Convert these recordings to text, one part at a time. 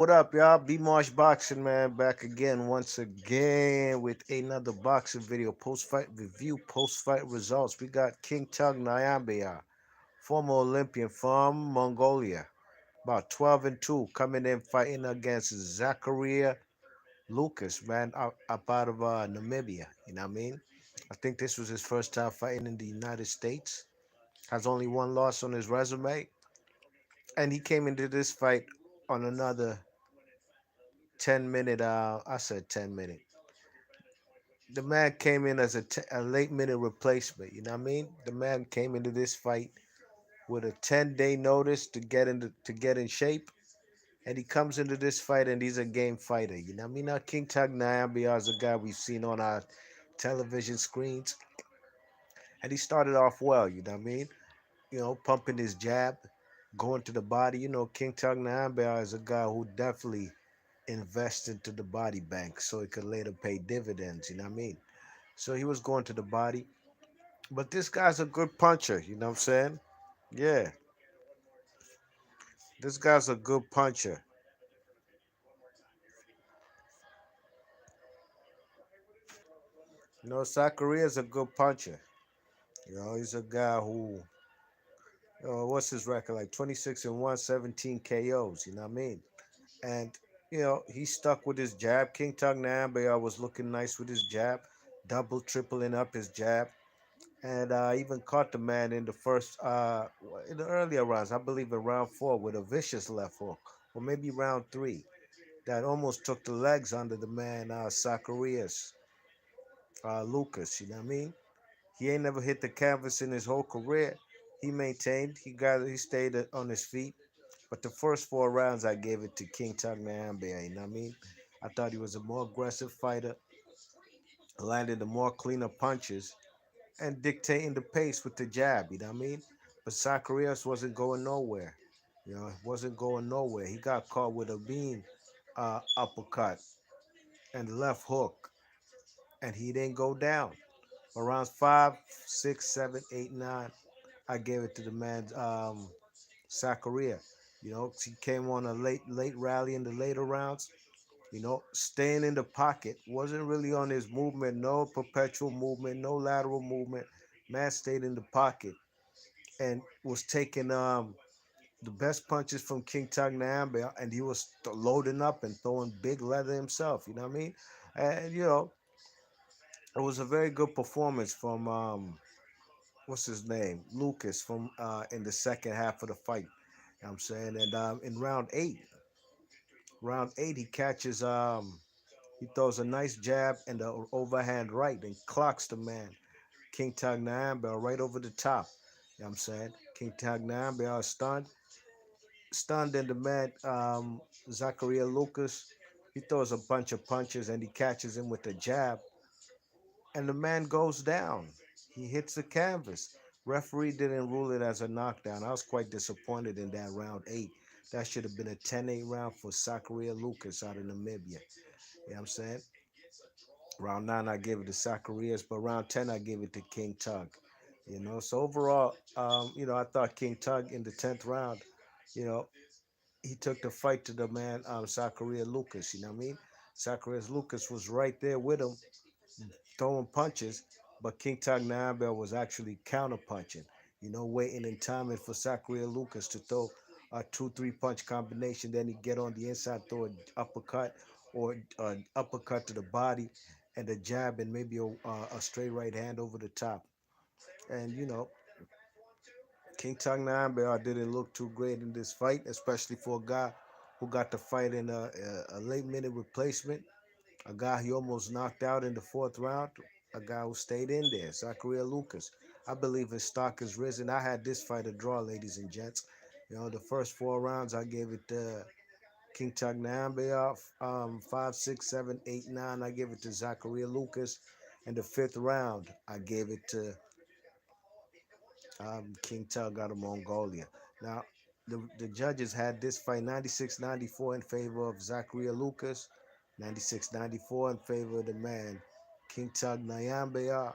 What up, y'all? B Marsh Boxing, man. Back again, once again, with another boxing video. Post fight review, post fight results. We got King Tug Nyambayer, former Olympian from Mongolia. About 12 and 2, coming in fighting against Zakaria Lukas, man, up out of Namibia. You know what I mean? I think this was his first time fighting in the United States. Has only one loss on his resume. And he came into this fight on another 10-minute, I said 10-minute. The man came in as a late minute replacement. You know what I mean? The man came into this fight with a 10-day notice to get in shape, and he comes into this fight and he's a game fighter. You know what I mean? Now King Tug Nyambi is a guy we've seen on our television screens, and he started off well. You know what I mean? Pumping his jab, going to the body. King Tug Nyambi is a guy who definitely invest into the body bank so it could later pay dividends. You know what I mean? So he was going to the body. But this guy's a good puncher, you know what I'm saying? Yeah, this guy's a good puncher. Sakaria's a good puncher. He's a guy who, what's his record? Like 26 and 1, 17 KOs, you know what I mean? And, he stuck with his jab. King Tug Nyambayar was looking nice with his jab, double, tripling up his jab. And even caught the man in the in the earlier rounds, I believe in round four, with a vicious left hook, or maybe round three, that almost took the legs under the man, Sakarias, Lukas. You know what I mean? He ain't never hit the canvas in his whole career. He maintained, he stayed on his feet. But the first four rounds, I gave it to King Tugmayambe. You know what I mean? I thought he was a more aggressive fighter, landed the more cleaner punches, and dictating the pace with the jab, you know what I mean? But Zacharias wasn't going nowhere. Wasn't going nowhere. He got caught with a mean uppercut and left hook, and he didn't go down. Around 5, 6, 7, 8, 9, I gave it to the man, Zachariah. He came on a late rally in the later rounds. Staying in the pocket, wasn't really on his movement, no perpetual movement, no lateral movement. Man stayed in the pocket and was taking the best punches from King Tagnambe, and he was loading up and throwing big leather himself. You know what I mean? And it was a very good performance from what's his name, Lucas, from in the second half of the fight. You know what I'm saying, and in round eight, he catches he throws a nice jab and the overhand right and clocks the man, King Tagnambe, right over the top. You know what I'm saying? King Tagnambe is stunned, and the man, Zachariah Lucas, he throws a bunch of punches and he catches him with a jab, and the man goes down. He hits the canvas. Referee didn't rule it as a knockdown. I was quite disappointed in that round eight. That should have been a 10-8 round for Zachariah Lucas out of Namibia. You know what I'm saying? Round nine, I gave it to Zacharias, but round 10, I gave it to King Tug. So overall, I thought King Tug in the 10th round, you know, he took the fight to the man, Zachariah Lucas. You know what I mean? Zacharias Lucas was right there with him, throwing punches, but King Tagnabel was actually counter punching, waiting and timing for Zachariah Lucas to throw a 2-3 punch combination. Then he get on the inside, throw an uppercut or an uppercut to the body and a jab and maybe a straight right hand over the top. And, King Tagnabel didn't look too great in this fight, especially for a guy who got the fight in a late minute replacement, a guy he almost knocked out in the fourth round, a guy who stayed in there, Zachariah Lucas. I believe his stock has risen. I had this fight a draw, ladies and gents. The first four rounds, I gave it to King Tagnambe, 5, 6, 7, 8, 9. I gave it to Zachariah Lucas. And the fifth round, I gave it to King Tug out of Mongolia. Now, the judges had this fight 96-94 in favor of Zachariah Lucas, 96-94 in favor of the man, King Tug Nyambayar,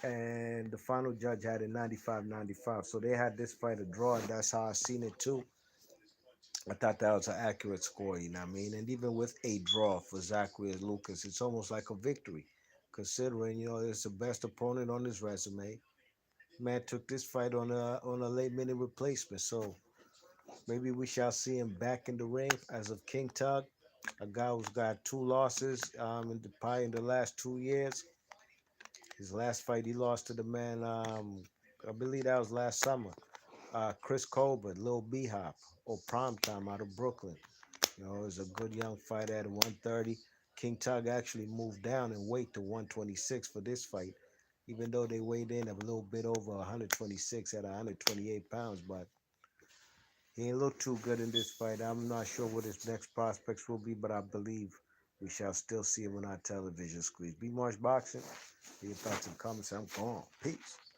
and the final judge had it 95-95. So they had this fight a draw, and that's how I seen it too. I thought that was an accurate score, you know what I mean? And even with a draw for Zachary and Lucas, it's almost like a victory, considering, it's the best opponent on his resume. Man took this fight on a late minute replacement, so maybe we shall see him back in the ring as of King Tug, a guy who's got two losses probably in the last 2 years. His last fight, he lost to the man, I believe that was last summer, Chris Colbert, Lil B Hop, or Prime Time out of Brooklyn. It was a good young fight at 130. King Tug actually moved down in weight to 126 for this fight, even though they weighed in a little bit over 126 at 128 pounds. But he ain't look too good in this fight. I'm not sure what his next prospects will be, but I believe we shall still see him on our television screens. Be Marsh Boxing. Your thoughts and comments. I'm gone. Peace.